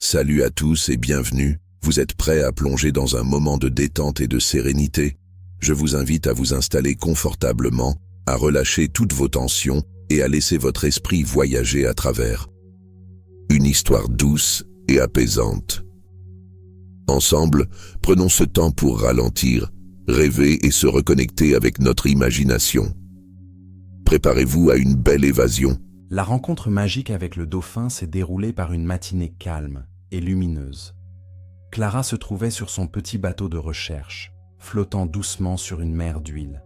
Salut à tous et bienvenue. Vous êtes prêts à plonger dans un moment de détente et de sérénité? Je vous invite à vous installer confortablement, à relâcher toutes vos tensions et à laisser votre esprit voyager à travers une histoire douce et apaisante. Ensemble, prenons ce temps pour ralentir, rêver et se reconnecter avec notre imagination. Préparez-vous à une belle évasion. La rencontre magique avec le dauphin s'est déroulée par une matinée calme et lumineuse. Clara se trouvait sur son petit bateau de recherche, flottant doucement sur une mer d'huile.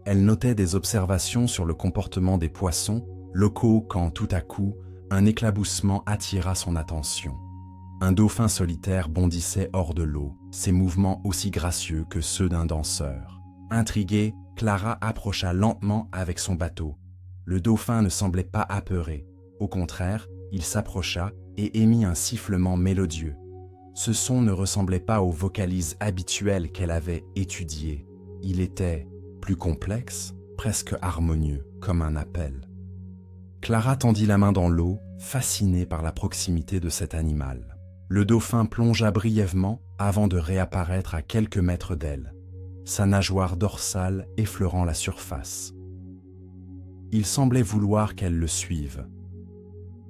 Elle notait des observations sur le comportement des poissons locaux quand, tout à coup, un éclaboussement attira son attention. Un dauphin solitaire bondissait hors de l'eau, ses mouvements aussi gracieux que ceux d'un danseur. Intriguée, Clara approcha lentement avec son bateau. Le dauphin ne semblait pas apeuré. Au contraire, il s'approcha et émit un sifflement mélodieux. Ce son ne ressemblait pas aux vocalises habituelles qu'elle avait étudiées. Il était plus complexe, presque harmonieux, comme un appel. Clara tendit la main dans l'eau, fascinée par la proximité de cet animal. Le dauphin plongea brièvement avant de réapparaître à quelques mètres d'elle, sa nageoire dorsale effleurant la surface. Il semblait vouloir qu'elle le suive.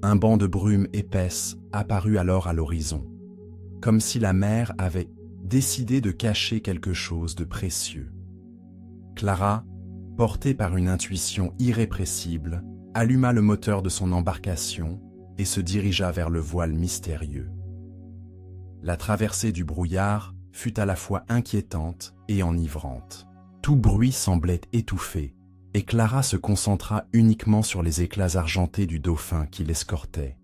Un banc de brume épaisse apparut alors à l'horizon, comme si la mer avait décidé de cacher quelque chose de précieux. Clara, portée par une intuition irrépressible, alluma le moteur de son embarcation et se dirigea vers le voile mystérieux. La traversée du brouillard fut à la fois inquiétante et enivrante. Tout bruit semblait étouffé, et Clara se concentra uniquement sur les éclats argentés du dauphin qui l'escortait.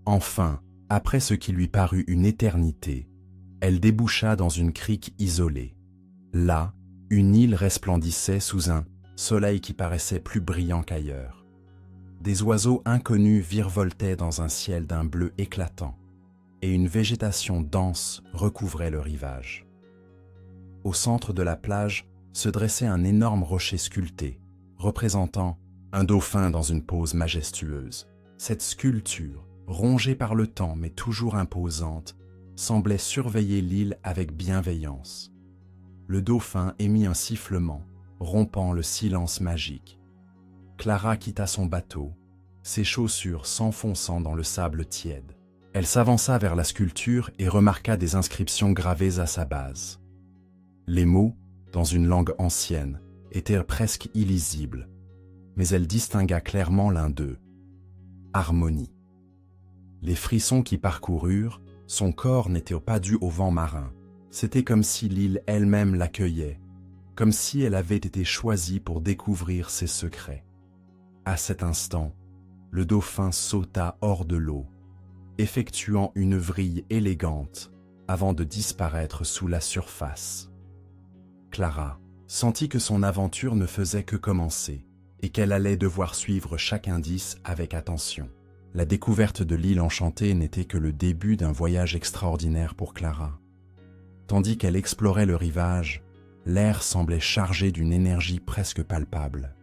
Enfin, après ce qui lui parut une éternité, elle déboucha dans une crique isolée. Là, une île resplendissait sous un soleil qui paraissait plus brillant qu'ailleurs. Des oiseaux inconnus virevoltaient dans un ciel d'un bleu éclatant, et une végétation dense recouvrait le rivage. Au centre de la plage se dressait un énorme rocher sculpté, représentant un dauphin dans une pose majestueuse. Cette sculpture, rongée par le temps mais toujours imposante, semblait surveiller l'île avec bienveillance. Le dauphin émit un sifflement, rompant le silence magique. Clara quitta son bateau, ses chaussures s'enfonçant dans le sable tiède. Elle s'avança vers la sculpture et remarqua des inscriptions gravées à sa base. Les mots, dans une langue ancienne, étaient presque illisibles, mais elle distingua clairement l'un d'eux. Harmonie. Les frissons qui parcoururent son corps n'étaient pas dus au vent marin. C'était comme si l'île elle-même l'accueillait, comme si elle avait été choisie pour découvrir ses secrets. À cet instant, le dauphin sauta hors de l'eau, effectuant une vrille élégante avant de disparaître sous la surface. Clara sentit que son aventure ne faisait que commencer et qu'elle allait devoir suivre chaque indice avec attention. La découverte de l'île enchantée n'était que le début d'un voyage extraordinaire pour Clara. Tandis qu'elle explorait le rivage, l'air semblait chargé d'une énergie presque palpable.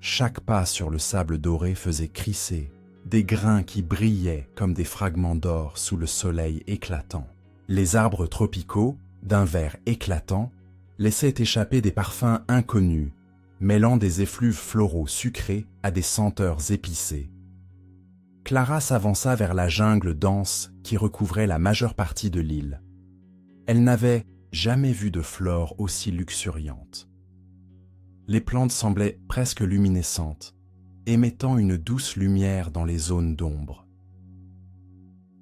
Chaque pas sur le sable doré faisait crisser des grains qui brillaient comme des fragments d'or sous le soleil éclatant. Les arbres tropicaux, d'un vert éclatant, laissaient échapper des parfums inconnus, mêlant des effluves floraux sucrés à des senteurs épicées. Clara s'avança vers la jungle dense qui recouvrait la majeure partie de l'île. Elle n'avait jamais vu de flore aussi luxuriante. Les plantes semblaient presque luminescentes, émettant une douce lumière dans les zones d'ombre.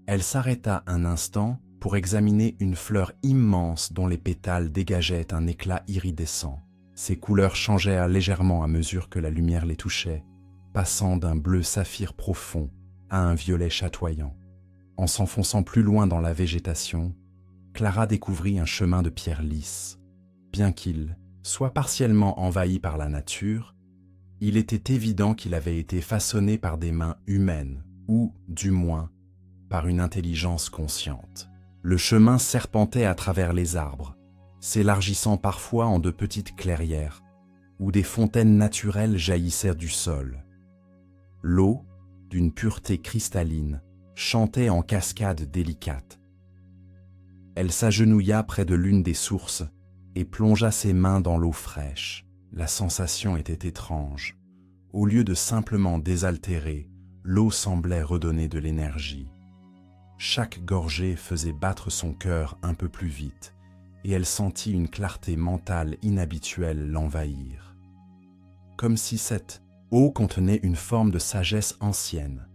Elle s'arrêta un instant pour examiner une fleur immense dont les pétales dégageaient un éclat iridescent. Ses couleurs changeaient légèrement à mesure que la lumière les touchait, passant d'un bleu saphir profond à un violet chatoyant. En s'enfonçant plus loin dans la végétation, Clara découvrit un chemin de pierre lisse. Bien qu'il soit partiellement envahi par la nature, il était évident qu'il avait été façonné par des mains humaines, ou, du moins, par une intelligence consciente. Le chemin serpentait à travers les arbres, s'élargissant parfois en de petites clairières, où des fontaines naturelles jaillissaient du sol. L'eau, d'une pureté cristalline, chantait en cascades délicates. Elle s'agenouilla près de l'une des sources et plongea ses mains dans l'eau fraîche. La sensation était étrange. Au lieu de simplement désaltérer, l'eau semblait redonner de l'énergie. Chaque gorgée faisait battre son cœur un peu plus vite, et elle sentit une clarté mentale inhabituelle l'envahir. Comme si cette eau contenait une forme de sagesse ancienne.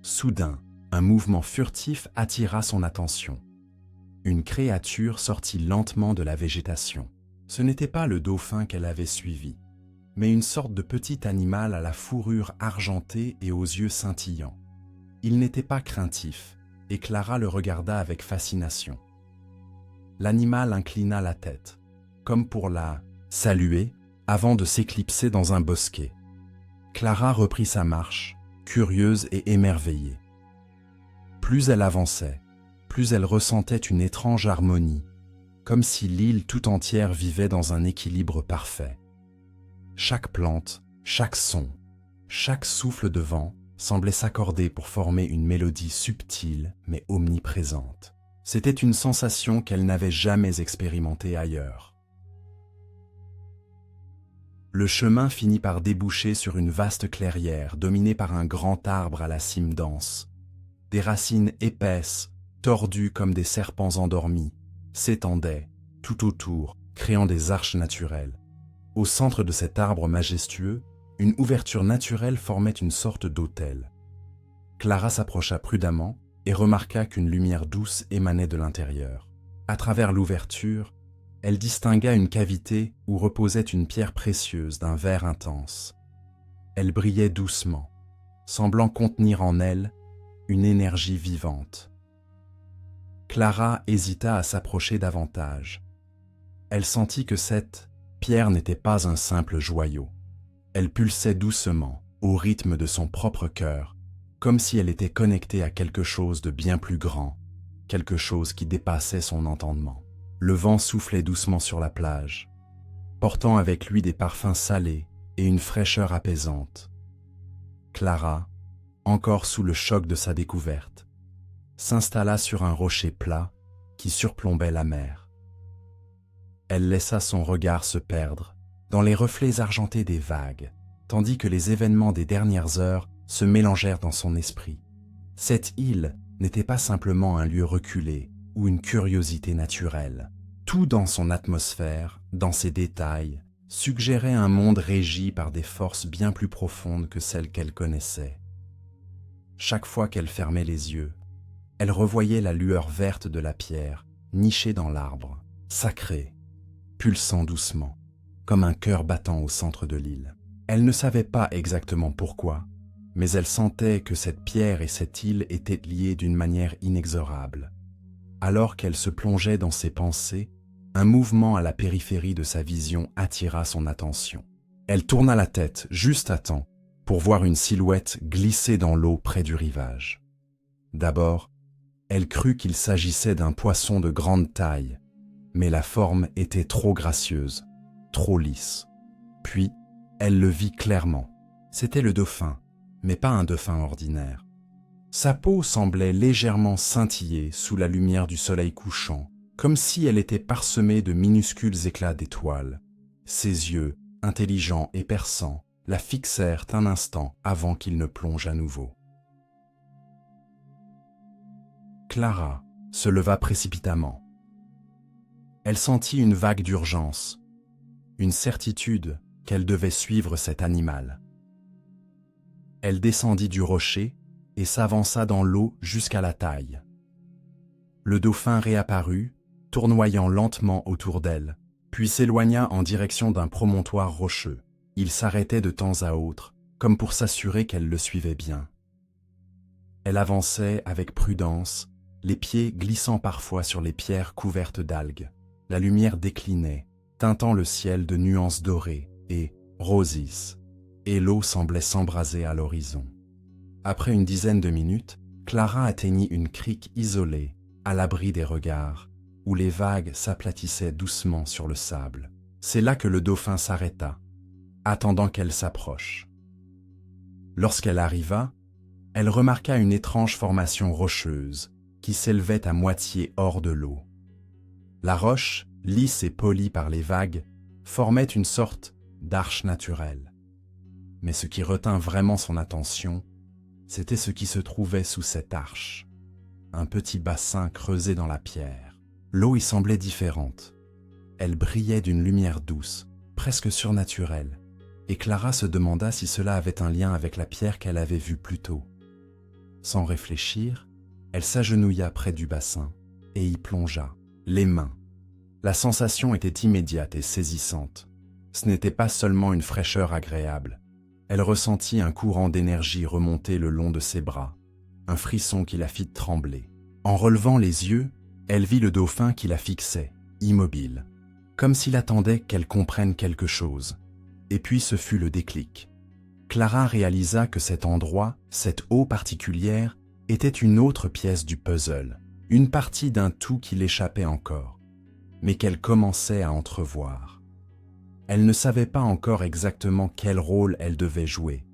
Soudain, un mouvement furtif attira son attention. Une créature sortit lentement de la végétation. Ce n'était pas le dauphin qu'elle avait suivi, mais une sorte de petit animal à la fourrure argentée et aux yeux scintillants. Il n'était pas craintif, et Clara le regarda avec fascination. L'animal inclina la tête, comme pour la saluer, avant de s'éclipser dans un bosquet. Clara reprit sa marche, curieuse et émerveillée. Plus elle avançait, plus elle ressentait une étrange harmonie, comme si l'île tout entière vivait dans un équilibre parfait. Chaque plante, chaque son, chaque souffle de vent semblait s'accorder pour former une mélodie subtile mais omniprésente. C'était une sensation qu'elle n'avait jamais expérimentée ailleurs. Le chemin finit par déboucher sur une vaste clairière dominée par un grand arbre à la cime dense. Des racines épaisses, tordues comme des serpents endormis, s'étendaient tout autour, créant des arches naturelles. Au centre de cet arbre majestueux, une ouverture naturelle formait une sorte d'autel. Clara s'approcha prudemment et remarqua qu'une lumière douce émanait de l'intérieur. À travers l'ouverture, elle distingua une cavité où reposait une pierre précieuse d'un vert intense. Elle brillait doucement, semblant contenir en elle une énergie vivante. Clara hésita à s'approcher davantage. Elle sentit que cette pierre n'était pas un simple joyau. Elle pulsait doucement, au rythme de son propre cœur, comme si elle était connectée à quelque chose de bien plus grand, quelque chose qui dépassait son entendement. Le vent soufflait doucement sur la plage, portant avec lui des parfums salés et une fraîcheur apaisante. Clara, encore sous le choc de sa découverte, s'installa sur un rocher plat qui surplombait la mer. Elle laissa son regard se perdre dans les reflets argentés des vagues, tandis que les événements des dernières heures se mélangèrent dans son esprit. Cette île n'était pas simplement un lieu reculé ou une curiosité naturelle. Tout dans son atmosphère, dans ses détails, suggérait un monde régi par des forces bien plus profondes que celles qu'elle connaissait. Chaque fois qu'elle fermait les yeux, elle revoyait la lueur verte de la pierre, nichée dans l'arbre, sacrée, pulsant doucement, comme un cœur battant au centre de l'île. Elle ne savait pas exactement pourquoi, mais elle sentait que cette pierre et cette île étaient liées d'une manière inexorable. Alors qu'elle se plongeait dans ses pensées, un mouvement à la périphérie de sa vision attira son attention. Elle tourna la tête juste à temps pour voir une silhouette glisser dans l'eau près du rivage. D'abord, elle crut qu'il s'agissait d'un poisson de grande taille, mais la forme était trop gracieuse, trop lisse. Puis, elle le vit clairement. C'était le dauphin, mais pas un dauphin ordinaire. Sa peau semblait légèrement scintiller sous la lumière du soleil couchant, comme si elle était parsemée de minuscules éclats d'étoiles. Ses yeux, intelligents et perçants, la fixèrent un instant avant qu'il ne plonge à nouveau. Clara se leva précipitamment. Elle sentit une vague d'urgence, une certitude qu'elle devait suivre cet animal. Elle descendit du rocher et s'avança dans l'eau jusqu'à la taille. Le dauphin réapparut, tournoyant lentement autour d'elle, puis s'éloigna en direction d'un promontoire rocheux. Il s'arrêtait de temps à autre, comme pour s'assurer qu'elle le suivait bien. Elle avançait avec prudence, les pieds glissant parfois sur les pierres couvertes d'algues. La lumière déclinait, teintant le ciel de nuances dorées et roses, et l'eau semblait s'embraser à l'horizon. Après une dizaine de minutes, Clara atteignit une crique isolée, à l'abri des regards, où les vagues s'aplatissaient doucement sur le sable. C'est là que le dauphin s'arrêta, attendant qu'elle s'approche. Lorsqu'elle arriva, Elle remarqua une étrange formation rocheuse qui s'élevait à moitié hors de l'eau. La roche, lisse et polie par les vagues, formait une sorte d'arche naturelle. Mais ce qui retint vraiment son attention, c'était ce qui se trouvait sous cette arche. Un petit bassin creusé dans la pierre. L'eau y semblait différente. Elle brillait d'une lumière douce, presque surnaturelle, et Clara se demanda si cela avait un lien avec la pierre qu'elle avait vue plus tôt. Sans réfléchir, elle s'agenouilla près du bassin et y plongea, les mains. La sensation était immédiate et saisissante. Ce n'était pas seulement une fraîcheur agréable. Elle ressentit un courant d'énergie remonter le long de ses bras, un frisson qui la fit trembler. En relevant les yeux, elle vit le dauphin qui la fixait, immobile, comme s'il attendait qu'elle comprenne quelque chose. Et puis ce fut le déclic. Clara réalisa que cet endroit, cette eau particulière, était une autre pièce du puzzle, une partie d'un tout qui l'échappait encore, mais qu'elle commençait à entrevoir. Elle ne savait pas encore exactement quel rôle elle devait jouer,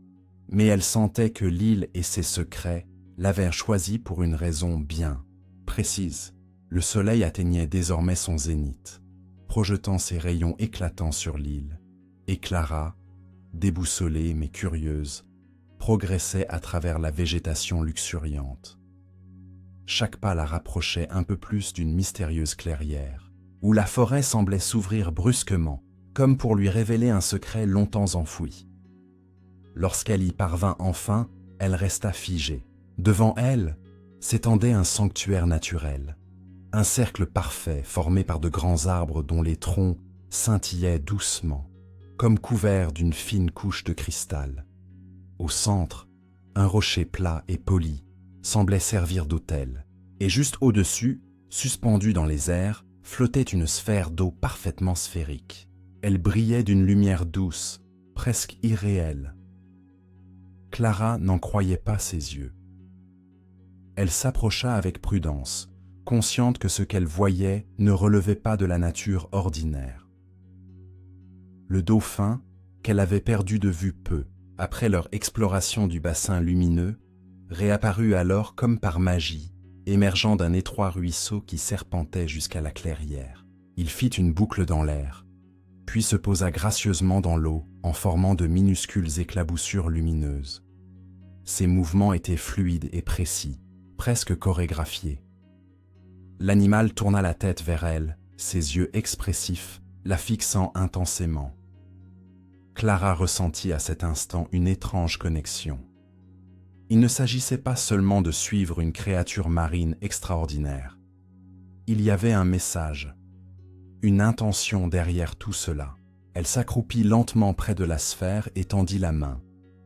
mais elle sentait que l'île et ses secrets l'avaient choisie pour une raison bien précise. Le soleil atteignait désormais son zénith, projetant ses rayons éclatants sur l'île, et Clara, déboussolée mais curieuse, progressait à travers la végétation luxuriante. Chaque pas la rapprochait un peu plus d'une mystérieuse clairière, où la forêt semblait s'ouvrir brusquement, comme pour lui révéler un secret longtemps enfoui. Lorsqu'elle y parvint enfin, elle resta figée. Devant elle, s'étendait un sanctuaire naturel, un cercle parfait formé par de grands arbres dont les troncs scintillaient doucement, comme couverts d'une fine couche de cristal. Au centre, un rocher plat et poli semblait servir d'autel, et juste au-dessus, suspendue dans les airs, flottait une sphère d'eau parfaitement sphérique. Elle brillait d'une lumière douce, presque irréelle. Clara n'en croyait pas ses yeux. Elle s'approcha avec prudence, consciente que ce qu'elle voyait ne relevait pas de la nature ordinaire. Le dauphin, qu'elle avait perdu de vue peu, après leur exploration du bassin lumineux, réapparut alors comme par magie, émergeant d'un étroit ruisseau qui serpentait jusqu'à la clairière. Il fit une boucle dans l'air, puis se posa gracieusement dans l'eau en formant de minuscules éclaboussures lumineuses. Ses mouvements étaient fluides et précis, presque chorégraphiés. L'animal tourna la tête vers elle, ses yeux expressifs, la fixant intensément. Clara ressentit à cet instant une étrange connexion. Il ne s'agissait pas seulement de suivre une créature marine extraordinaire. Il y avait un message, une intention derrière tout cela. Elle s'accroupit lentement près de la sphère et tendit la main,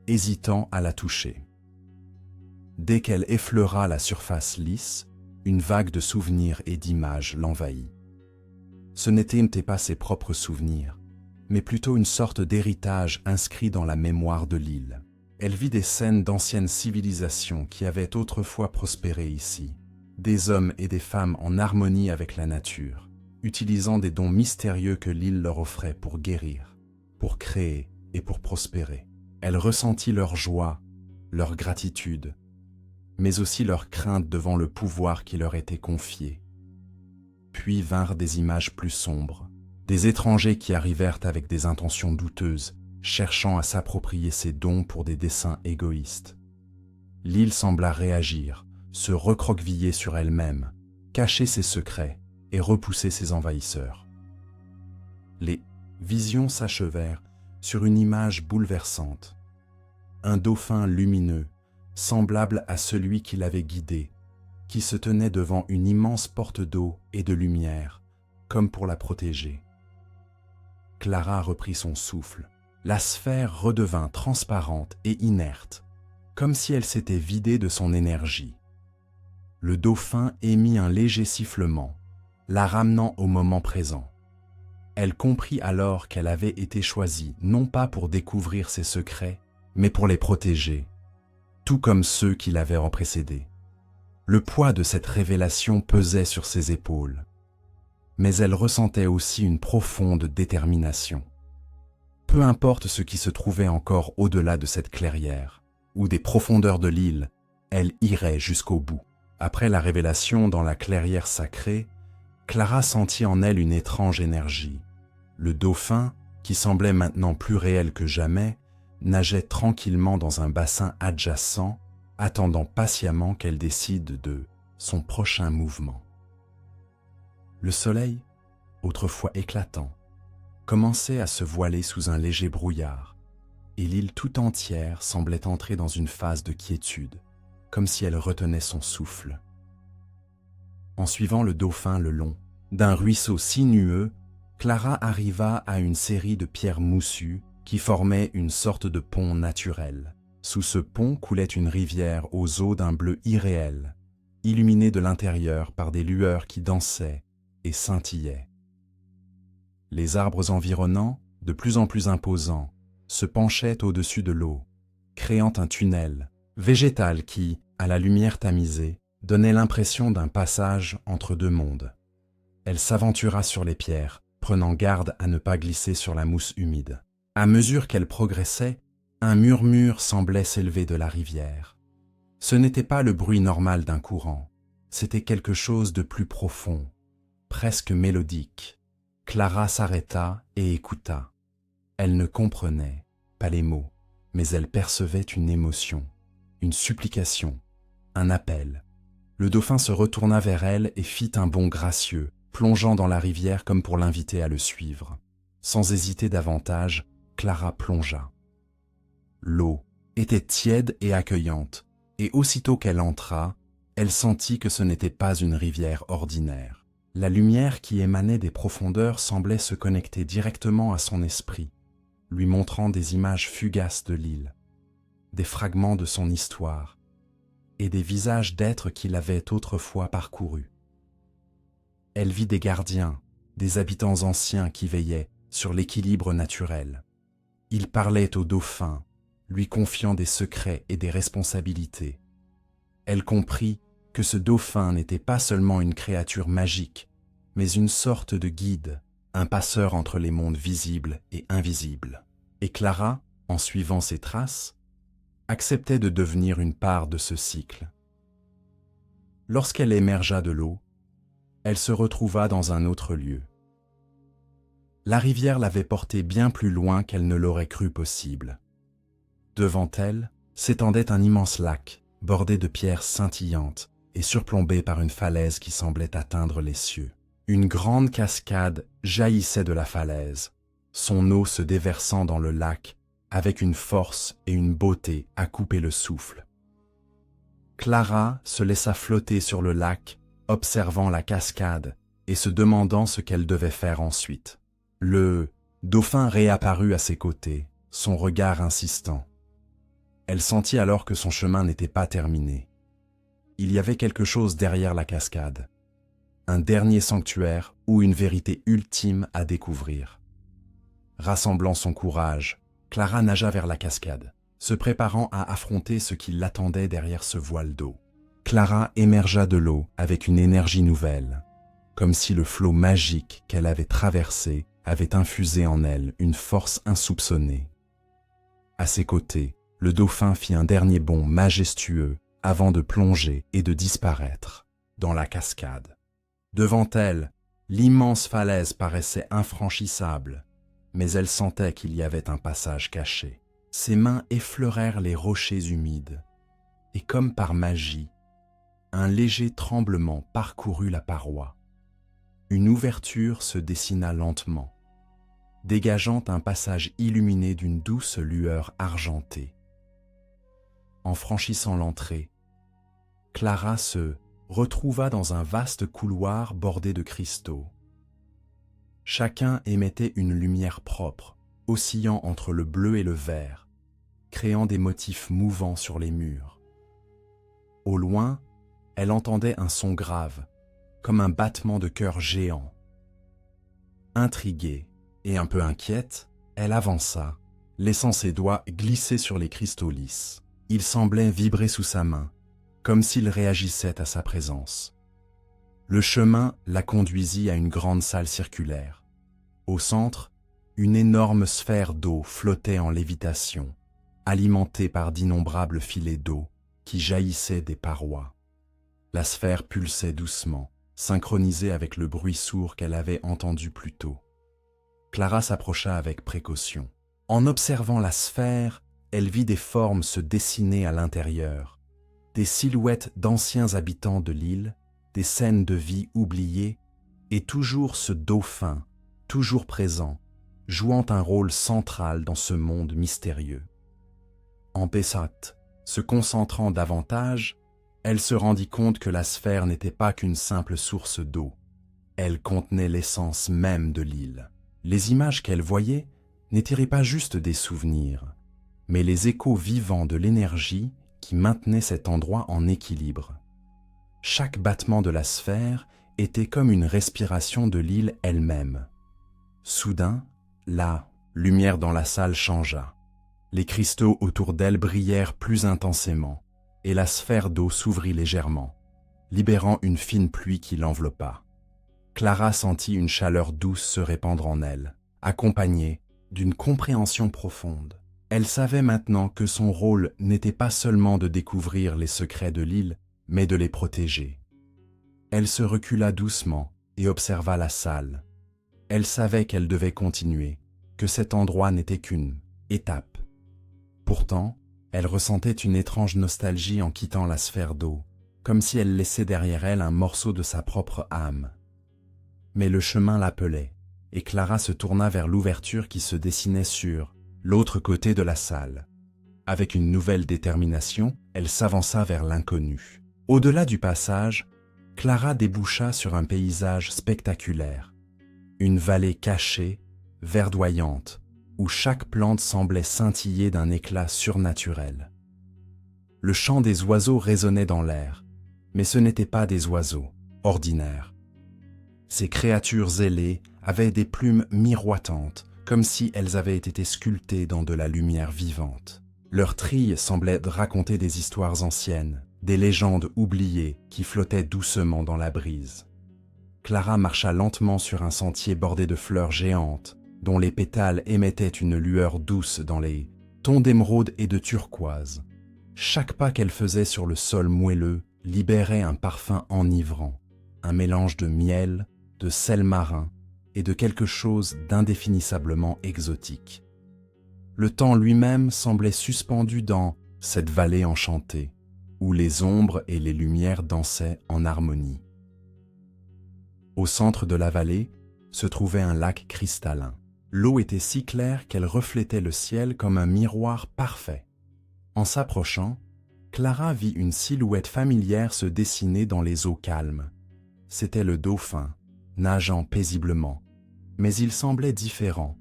hésitant à la toucher. Dès qu'elle effleura la surface lisse, une vague de souvenirs et d'images l'envahit. Ce n'était pas ses propres souvenirs, mais plutôt une sorte d'héritage inscrit dans la mémoire de l'île. Elle vit des scènes d'anciennes civilisations qui avaient autrefois prospéré ici, des hommes et des femmes en harmonie avec la nature, utilisant des dons mystérieux que l'île leur offrait pour guérir, pour créer et pour prospérer. Elle ressentit leur joie, leur gratitude, mais aussi leur crainte devant le pouvoir qui leur était confié. Puis vinrent des images plus sombres, des étrangers qui arrivèrent avec des intentions douteuses, cherchant à s'approprier ces dons pour des desseins égoïstes. L'île sembla réagir, se recroqueviller sur elle-même, cacher ses secrets et repousser ses envahisseurs. Les visions s'achevèrent sur une image bouleversante. Un dauphin lumineux, semblable à celui qui l'avait guidé, qui se tenait devant une immense porte d'eau et de lumière, comme pour la protéger. Clara reprit son souffle. La sphère redevint transparente et inerte, comme si elle s'était vidée de son énergie. Le dauphin émit un léger sifflement, la ramenant au moment présent. Elle comprit alors qu'elle avait été choisie non pas pour découvrir ses secrets, mais pour les protéger, tout comme ceux qui l'avaient précédée. Le poids de cette révélation pesait sur ses épaules, mais elle ressentait aussi une profonde détermination. Peu importe ce qui se trouvait encore au-delà de cette clairière, ou des profondeurs de l'île, elle irait jusqu'au bout. Après la révélation dans la clairière sacrée, Clara sentit en elle une étrange énergie. Le dauphin, qui semblait maintenant plus réel que jamais, nageait tranquillement dans un bassin adjacent, attendant patiemment qu'elle décide de son prochain mouvement. Le soleil, autrefois éclatant, commençait à se voiler sous un léger brouillard, et l'île tout entière semblait entrer dans une phase de quiétude, comme si elle retenait son souffle. En suivant le dauphin le long d'un ruisseau sinueux, Clara arriva à une série de pierres moussues qui formaient une sorte de pont naturel. Sous ce pont coulait une rivière aux eaux d'un bleu irréel, illuminée de l'intérieur par des lueurs qui dansaient et scintillaient. Les arbres environnants, de plus en plus imposants, se penchaient au-dessus de l'eau, créant un tunnel végétal qui, à la lumière tamisée, donnait l'impression d'un passage entre deux mondes. Elle s'aventura sur les pierres, prenant garde à ne pas glisser sur la mousse humide. À mesure qu'elle progressait, un murmure semblait s'élever de la rivière. Ce n'était pas le bruit normal d'un courant, c'était quelque chose de plus profond, presque mélodique. Clara s'arrêta et écouta. Elle ne comprenait pas les mots, mais elle percevait une émotion, une supplication, un appel. Le dauphin se retourna vers elle et fit un bond gracieux, plongeant dans la rivière comme pour l'inviter à le suivre. Sans hésiter davantage, Clara plongea. L'eau était tiède et accueillante, et aussitôt qu'elle entra, elle sentit que ce n'était pas une rivière ordinaire. La lumière qui émanait des profondeurs semblait se connecter directement à son esprit, lui montrant des images fugaces de l'île, des fragments de son histoire, et des visages d'êtres qui l'avaient autrefois parcouru. Elle vit des gardiens, des habitants anciens qui veillaient sur l'équilibre naturel. Ils parlaient au dauphin, lui confiant des secrets et des responsabilités. Elle comprit que ce dauphin n'était pas seulement une créature magique, mais une sorte de guide, un passeur entre les mondes visibles et invisibles. Et Clara, en suivant ses traces, acceptait de devenir une part de ce cycle. Lorsqu'elle émergea de l'eau, elle se retrouva dans un autre lieu. La rivière l'avait portée bien plus loin qu'elle ne l'aurait cru possible. Devant elle s'étendait un immense lac, bordé de pierres scintillantes et surplombé par une falaise qui semblait atteindre les cieux. Une grande cascade jaillissait de la falaise, son eau se déversant dans le lac avec une force et une beauté à couper le souffle. Clara se laissa flotter sur le lac, observant la cascade et se demandant ce qu'elle devait faire ensuite. Le dauphin réapparut à ses côtés, son regard insistant. Elle sentit alors que son chemin n'était pas terminé. Il y avait quelque chose derrière la cascade, un dernier sanctuaire ou une vérité ultime à découvrir. Rassemblant son courage, Clara nagea vers la cascade, se préparant à affronter ce qui l'attendait derrière ce voile d'eau. Clara émergea de l'eau avec une énergie nouvelle, comme si le flot magique qu'elle avait traversé avait infusé en elle une force insoupçonnée. À ses côtés, le dauphin fit un dernier bond majestueux avant de plonger et de disparaître dans la cascade. Devant elle, l'immense falaise paraissait infranchissable, mais elle sentait qu'il y avait un passage caché. Ses mains effleurèrent les rochers humides, et comme par magie, un léger tremblement parcourut la paroi. Une ouverture se dessina lentement, dégageant un passage illuminé d'une douce lueur argentée. En franchissant l'entrée, Clara se retrouva dans un vaste couloir bordé de cristaux. Chacun émettait une lumière propre, oscillant entre le bleu et le vert, créant des motifs mouvants sur les murs. Au loin, elle entendait un son grave, comme un battement de cœur géant. Intriguée et un peu inquiète, elle avança, laissant ses doigts glisser sur les cristaux lisses. Ils semblaient vibrer sous sa main, comme s'ils réagissaient à sa présence. Le chemin la conduisit à une grande salle circulaire. Au centre, une énorme sphère d'eau flottait en lévitation, alimentée par d'innombrables filets d'eau qui jaillissait des parois. La sphère pulsait doucement, synchronisée avec le bruit sourd qu'elle avait entendu plus tôt. Clara s'approcha avec précaution. En observant la sphère, elle vit des formes se dessiner à l'intérieur, des silhouettes d'anciens habitants de l'île, des scènes de vie oubliées, et toujours ce dauphin, toujours présent, jouant un rôle central dans ce monde mystérieux. En Pesat, se concentrant davantage, elle se rendit compte que la sphère n'était pas qu'une simple source d'eau. Elle contenait l'essence même de l'île. Les images qu'elle voyait n'étaient pas juste des souvenirs, mais les échos vivants de l'énergie qui maintenait cet endroit en équilibre. Chaque battement de la sphère était comme une respiration de l'île elle-même. Soudain, la lumière dans la salle changea. Les cristaux autour d'elle brillèrent plus intensément, et la sphère d'eau s'ouvrit légèrement, libérant une fine pluie qui l'enveloppa. Clara sentit une chaleur douce se répandre en elle, accompagnée d'une compréhension profonde. Elle savait maintenant que son rôle n'était pas seulement de découvrir les secrets de l'île, mais de les protéger. Elle se recula doucement et observa la salle. Elle savait qu'elle devait continuer, que cet endroit n'était qu'une étape. Pourtant, elle ressentait une étrange nostalgie en quittant la sphère d'eau, comme si elle laissait derrière elle un morceau de sa propre âme. Mais le chemin l'appelait, et Clara se tourna vers l'ouverture qui se dessinait sur l'autre côté de la salle. Avec une nouvelle détermination, elle s'avança vers l'inconnu. Au-delà du passage, Clara déboucha sur un paysage spectaculaire. Une vallée cachée, verdoyante, où chaque plante semblait scintiller d'un éclat surnaturel. Le chant des oiseaux résonnait dans l'air, mais ce n'étaient pas des oiseaux ordinaires. Ces créatures ailées avaient des plumes miroitantes, comme si elles avaient été sculptées dans de la lumière vivante. Leurs trilles semblaient raconter des histoires anciennes, des légendes oubliées qui flottaient doucement dans la brise. Clara marcha lentement sur un sentier bordé de fleurs géantes, dont les pétales émettaient une lueur douce dans les tons d'émeraude et de turquoise. Chaque pas qu'elle faisait sur le sol moelleux libérait un parfum enivrant, un mélange de miel, de sel marin et de quelque chose d'indéfinissablement exotique. Le temps lui-même semblait suspendu dans cette vallée enchantée, où les ombres et les lumières dansaient en harmonie. Au centre de la vallée se trouvait un lac cristallin. L'eau était si claire qu'elle reflétait le ciel comme un miroir parfait. En s'approchant, Clara vit une silhouette familière se dessiner dans les eaux calmes. C'était le dauphin, nageant paisiblement, mais il semblait différent,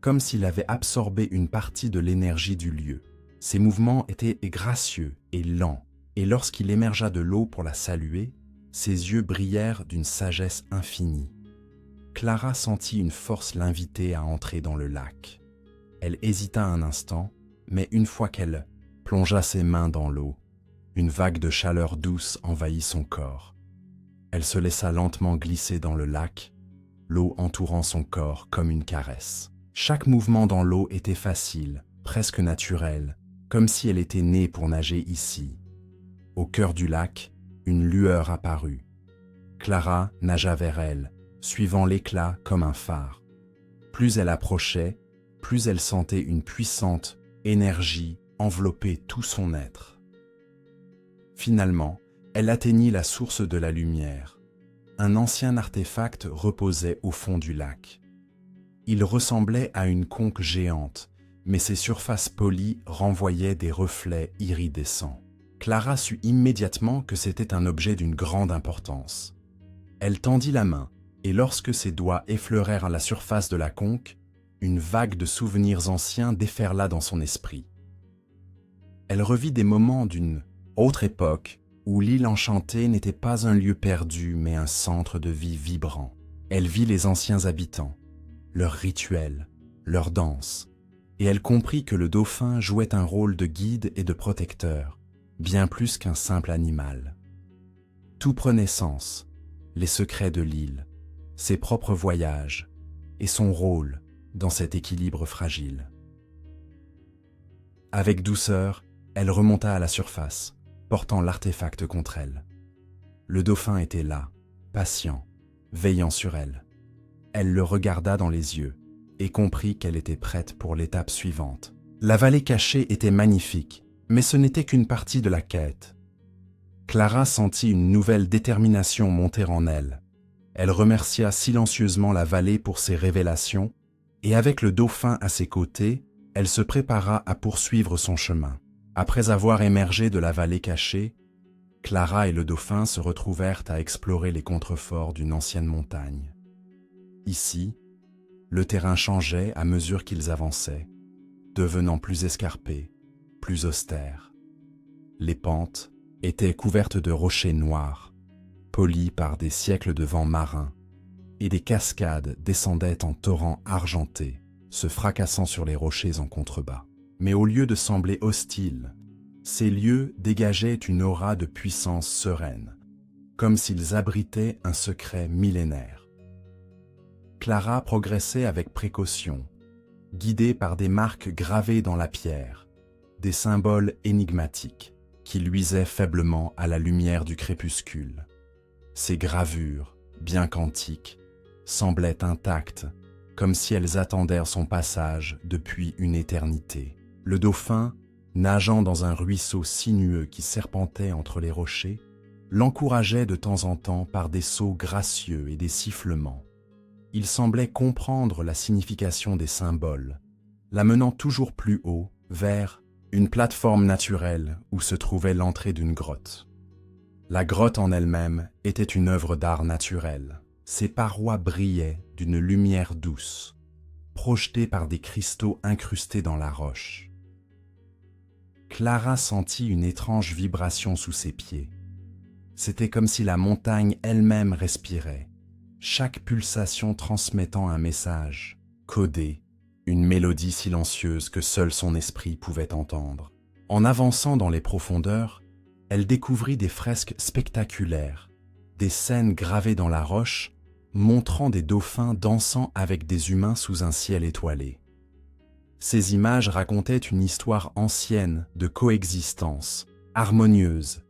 comme s'il avait absorbé une partie de l'énergie du lieu. Ses mouvements étaient gracieux et lents, et lorsqu'il émergea de l'eau pour la saluer, ses yeux brillèrent d'une sagesse infinie. Clara sentit une force l'inviter à entrer dans le lac. Elle hésita un instant, mais une fois qu'elle plongea ses mains dans l'eau, une vague de chaleur douce envahit son corps. Elle se laissa lentement glisser dans le lac, l'eau entourant son corps comme une caresse. Chaque mouvement dans l'eau était facile, presque naturel, comme si elle était née pour nager ici. Au cœur du lac, une lueur apparut. Clara nagea vers elle, suivant l'éclat comme un phare. Plus elle approchait, plus elle sentait une puissante énergie envelopper tout son être. Finalement, elle atteignit la source de la lumière. Un ancien artefact reposait au fond du lac. Il ressemblait à une conque géante, mais ses surfaces polies renvoyaient des reflets iridescents. Clara sut immédiatement que c'était un objet d'une grande importance. Elle tendit la main, et lorsque ses doigts effleurèrent la surface de la conque, une vague de souvenirs anciens déferla dans son esprit. Elle revit des moments d'une autre époque où l'île enchantée n'était pas un lieu perdu mais un centre de vie vibrant. Elle vit les anciens habitants, leurs rituels, leurs danses, et elle comprit que le dauphin jouait un rôle de guide et de protecteur, bien plus qu'un simple animal. Tout prenait sens, les secrets de l'île, ses propres voyages et son rôle dans cet équilibre fragile. Avec douceur, elle remonta à la surface, portant l'artefact contre elle. Le dauphin était là, patient, veillant sur elle. Elle le regarda dans les yeux et comprit qu'elle était prête pour l'étape suivante. La vallée cachée était magnifique, mais ce n'était qu'une partie de la quête. Clara sentit une nouvelle détermination monter en elle. Elle remercia silencieusement la vallée pour ses révélations, et avec le dauphin à ses côtés, elle se prépara à poursuivre son chemin. Après avoir émergé de la vallée cachée, Clara et le dauphin se retrouvèrent à explorer les contreforts d'une ancienne montagne. Ici, le terrain changeait à mesure qu'ils avançaient, devenant plus escarpé, plus austère. Les pentes étaient couvertes de rochers noirs, polis par des siècles de vents marins, et des cascades descendaient en torrents argentés, se fracassant sur les rochers en contrebas. Mais au lieu de sembler hostiles, ces lieux dégageaient une aura de puissance sereine, comme s'ils abritaient un secret millénaire. Clara progressait avec précaution, guidée par des marques gravées dans la pierre, des symboles énigmatiques qui luisaient faiblement à la lumière du crépuscule. Ces gravures, bien qu'antiques, semblaient intactes, comme si elles attendaient son passage depuis une éternité. Le dauphin, nageant dans un ruisseau sinueux qui serpentait entre les rochers, l'encourageait de temps en temps par des sauts gracieux et des sifflements. Il semblait comprendre la signification des symboles, l'amenant toujours plus haut vers une plateforme naturelle où se trouvait l'entrée d'une grotte. La grotte en elle-même était une œuvre d'art naturel. Ses parois brillaient d'une lumière douce, projetée par des cristaux incrustés dans la roche. Clara sentit une étrange vibration sous ses pieds. C'était comme si la montagne elle-même respirait, chaque pulsation transmettant un message, codé, une mélodie silencieuse que seul son esprit pouvait entendre. En avançant dans les profondeurs, elle découvrit des fresques spectaculaires, des scènes gravées dans la roche, montrant des dauphins dansant avec des humains sous un ciel étoilé. Ces images racontaient une histoire ancienne de coexistence, harmonieuse,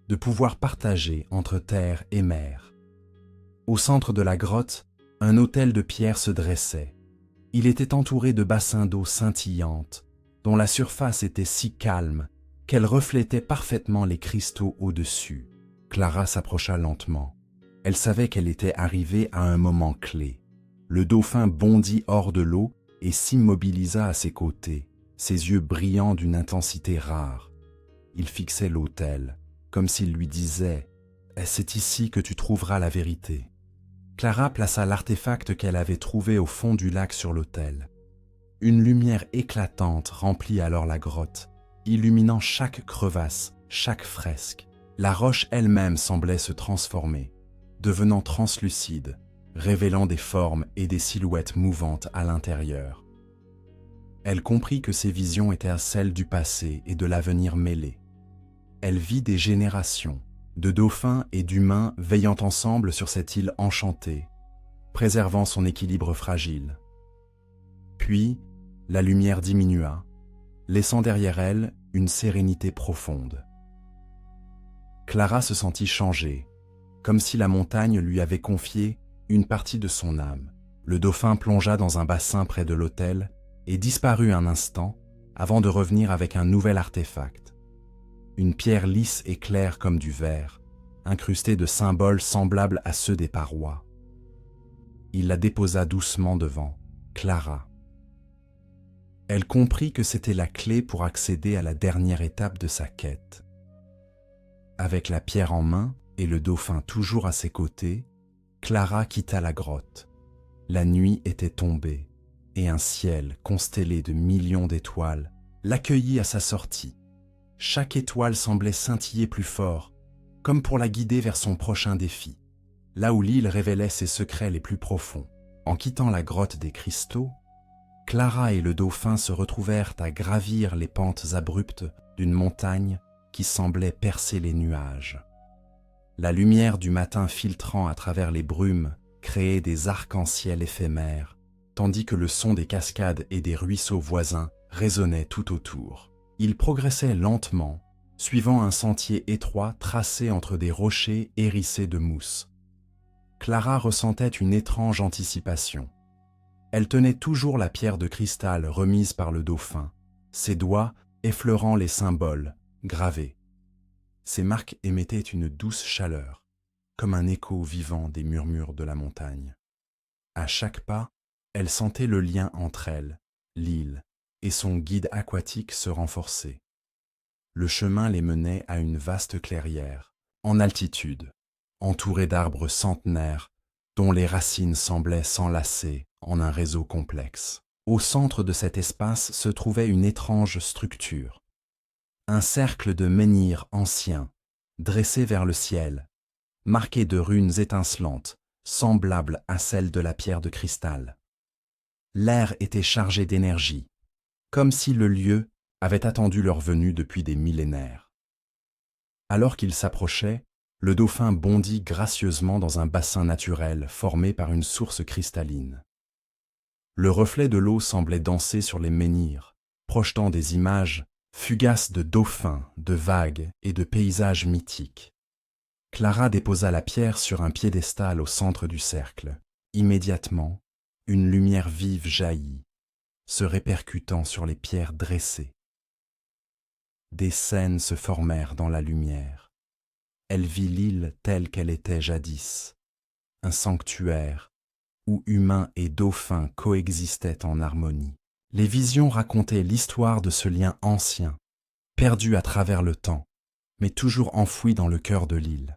de pouvoir partagé entre terre et mer. Au centre de la grotte, un autel de pierre se dressait. Il était entouré de bassins d'eau scintillantes, dont la surface était si calme qu'elle reflétait parfaitement les cristaux au-dessus. Clara s'approcha lentement. Elle savait qu'elle était arrivée à un moment clé. Le dauphin bondit hors de l'eau et s'immobilisa à ses côtés, ses yeux brillants d'une intensité rare. Il fixait l'autel, comme s'il lui disait « C'est ici que tu trouveras la vérité ». Clara plaça l'artefact qu'elle avait trouvé au fond du lac sur l'autel. Une lumière éclatante remplit alors la grotte, illuminant chaque crevasse, chaque fresque. La roche elle-même semblait se transformer, devenant translucide, révélant des formes et des silhouettes mouvantes à l'intérieur. Elle comprit que ces visions étaient celles du passé et de l'avenir mêlés. Elle vit des générations, de dauphins et d'humains veillant ensemble sur cette île enchantée, préservant son équilibre fragile. Puis, la lumière diminua, laissant derrière elle une sérénité profonde. Clara se sentit changée, comme si la montagne lui avait confié une partie de son âme. Le dauphin plongea dans un bassin près de l'autel et disparut un instant avant de revenir avec un nouvel artefact. Une pierre lisse et claire comme du verre, incrustée de symboles semblables à ceux des parois. Il la déposa doucement devant Clara. Elle comprit que c'était la clé pour accéder à la dernière étape de sa quête. Avec la pierre en main et le dauphin toujours à ses côtés, Clara quitta la grotte. La nuit était tombée et un ciel constellé de millions d'étoiles l'accueillit à sa sortie. Chaque étoile semblait scintiller plus fort, comme pour la guider vers son prochain défi, là où l'île révélait ses secrets les plus profonds. En quittant la grotte des cristaux, Clara et le dauphin se retrouvèrent à gravir les pentes abruptes d'une montagne qui semblait percer les nuages. La lumière du matin filtrant à travers les brumes créait des arcs-en-ciel éphémères, tandis que le son des cascades et des ruisseaux voisins résonnait tout autour. Ils progressaient lentement, suivant un sentier étroit tracé entre des rochers hérissés de mousse. Clara ressentait une étrange anticipation. Elle tenait toujours la pierre de cristal remise par le dauphin, ses doigts effleurant les symboles gravés. Ces marques émettaient une douce chaleur, comme un écho vivant des murmures de la montagne. À chaque pas, elle sentait le lien entre elle, l'île, et son guide aquatique se renforcer. Le chemin les menait à une vaste clairière, en altitude, entourée d'arbres centenaires, dont les racines semblaient s'enlacer en un réseau complexe. Au centre de cet espace se trouvait une étrange structure. Un cercle de menhirs anciens, dressé vers le ciel, marqué de runes étincelantes, semblables à celles de la pierre de cristal. L'air était chargé d'énergie, comme si le lieu avait attendu leur venue depuis des millénaires. Alors qu'ils s'approchaient, le dauphin bondit gracieusement dans un bassin naturel formé par une source cristalline. Le reflet de l'eau semblait danser sur les menhirs, projetant des images fugaces de dauphins, de vagues et de paysages mythiques. Clara déposa la pierre sur un piédestal au centre du cercle. Immédiatement, une lumière vive jaillit, se répercutant sur les pierres dressées. Des scènes se formèrent dans la lumière. Elle vit l'île telle qu'elle était jadis, un sanctuaire où humains et dauphins coexistaient en harmonie. Les visions racontaient l'histoire de ce lien ancien, perdu à travers le temps, mais toujours enfoui dans le cœur de l'île.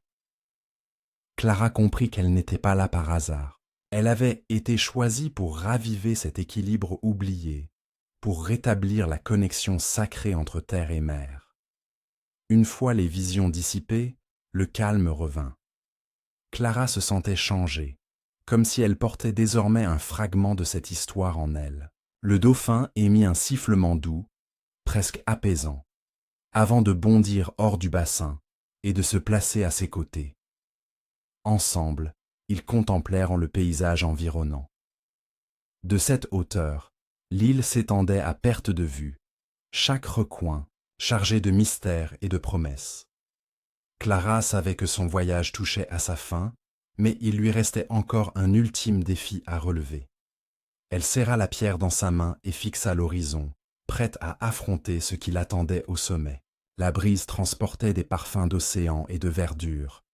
Clara comprit qu'elle n'était pas là par hasard. Elle avait été choisie pour raviver cet équilibre oublié, pour rétablir la connexion sacrée entre terre et mer. Une fois les visions dissipées, le calme revint. Clara se sentait changée, comme si elle portait désormais un fragment de cette histoire en elle. Le dauphin émit un sifflement doux, presque apaisant, avant de bondir hors du bassin et de se placer à ses côtés. Ensemble, ils contemplèrent le paysage environnant. De cette hauteur, l'île s'étendait à perte de vue, chaque recoin chargé de mystères et de promesses. Clara savait que son voyage touchait à sa fin, mais il lui restait encore un ultime défi à relever. Elle serra la pierre dans sa main et fixa l'horizon, prête à affronter ce qui l'attendait au sommet. La brise transportait des parfums d'océan et de verdure,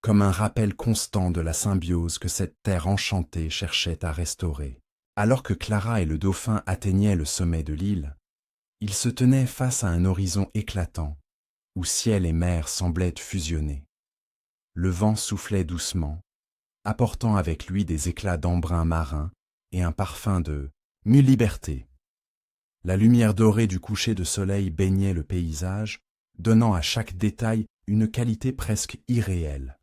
comme un rappel constant de la symbiose que cette terre enchantée cherchait à restaurer. Alors que Clara et le dauphin atteignaient le sommet de l'île, ils se tenaient face à un horizon éclatant, où ciel et mer semblaient fusionner. Le vent soufflait doucement, apportant avec lui des éclats d'embrun marin et un parfum de mi-liberté. La lumière dorée du coucher de soleil baignait le paysage, donnant à chaque détail une qualité presque irréelle.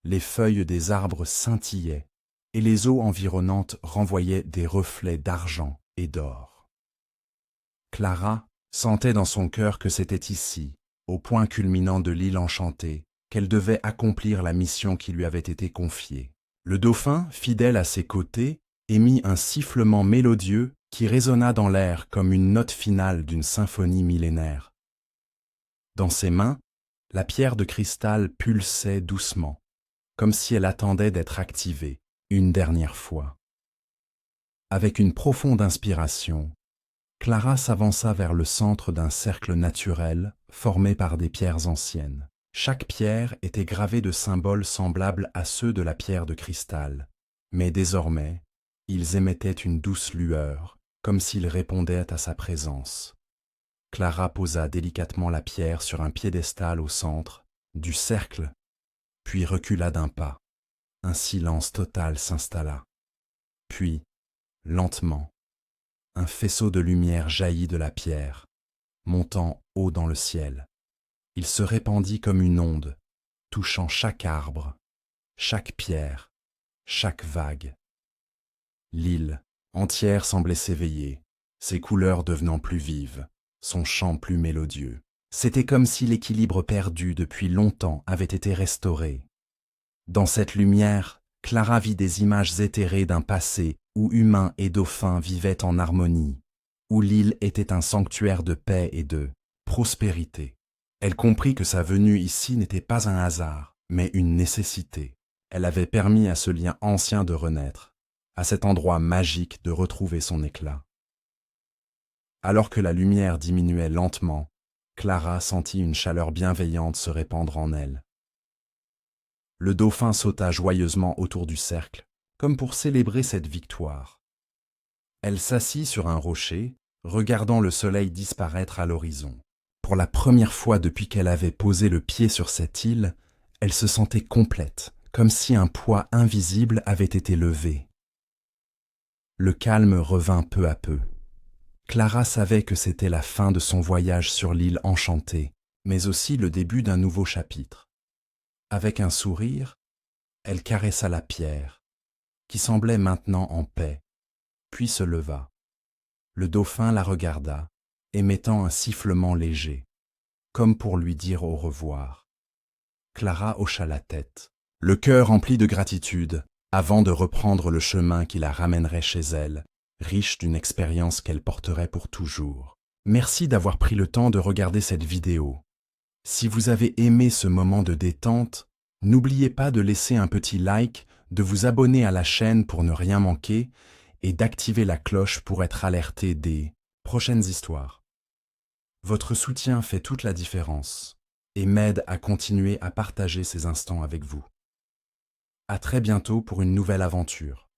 Les feuilles des arbres scintillaient, et les eaux environnantes renvoyaient des reflets d'argent et d'or. Clara sentait dans son cœur que c'était ici, au point culminant de l'île enchantée, qu'elle devait accomplir la mission qui lui avait été confiée. Le dauphin, fidèle à ses côtés, émit un sifflement mélodieux qui résonna dans l'air comme une note finale d'une symphonie millénaire. Dans ses mains, la pierre de cristal pulsait doucement, comme si elle attendait d'être activée une dernière fois. Avec une profonde inspiration, Clara s'avança vers le centre d'un cercle naturel formé par des pierres anciennes. Chaque pierre était gravée de symboles semblables à ceux de la pierre de cristal, mais désormais, ils émettaient une douce lueur, comme s'ils répondaient à sa présence. Clara posa délicatement la pierre sur un piédestal au centre du cercle, puis recula d'un pas. Un silence total s'installa. Puis, lentement, un faisceau de lumière jaillit de la pierre, montant haut dans le ciel. Il se répandit comme une onde, touchant chaque arbre, chaque pierre, chaque vague. L'île entière semblait s'éveiller, ses couleurs devenant plus vives, son chant plus mélodieux. C'était comme si l'équilibre perdu depuis longtemps avait été restauré. Dans cette lumière, Clara vit des images éthérées d'un passé où humains et dauphins vivaient en harmonie, où l'île était un sanctuaire de paix et de prospérité. Elle comprit que sa venue ici n'était pas un hasard, mais une nécessité. Elle avait permis à ce lien ancien de renaître, à cet endroit magique de retrouver son éclat. Alors que la lumière diminuait lentement, Clara sentit une chaleur bienveillante se répandre en elle. Le dauphin sauta joyeusement autour du cercle, comme pour célébrer cette victoire. Elle s'assit sur un rocher, regardant le soleil disparaître à l'horizon. Pour la première fois depuis qu'elle avait posé le pied sur cette île, elle se sentait complète, comme si un poids invisible avait été levé. Le calme revint peu à peu. Clara savait que c'était la fin de son voyage sur l'île enchantée, mais aussi le début d'un nouveau chapitre. Avec un sourire, elle caressa la pierre, qui semblait maintenant en paix, puis se leva. Le dauphin la regarda, émettant un sifflement léger, comme pour lui dire au revoir. Clara hocha la tête, le cœur rempli de gratitude, avant de reprendre le chemin qui la ramènerait chez elle, riche d'une expérience qu'elle porterait pour toujours. Merci d'avoir pris le temps de regarder cette vidéo. Si vous avez aimé ce moment de détente, n'oubliez pas de laisser un petit like, de vous abonner à la chaîne pour ne rien manquer et d'activer la cloche pour être alerté des prochaines histoires. Votre soutien fait toute la différence et m'aide à continuer à partager ces instants avec vous. À très bientôt pour une nouvelle aventure.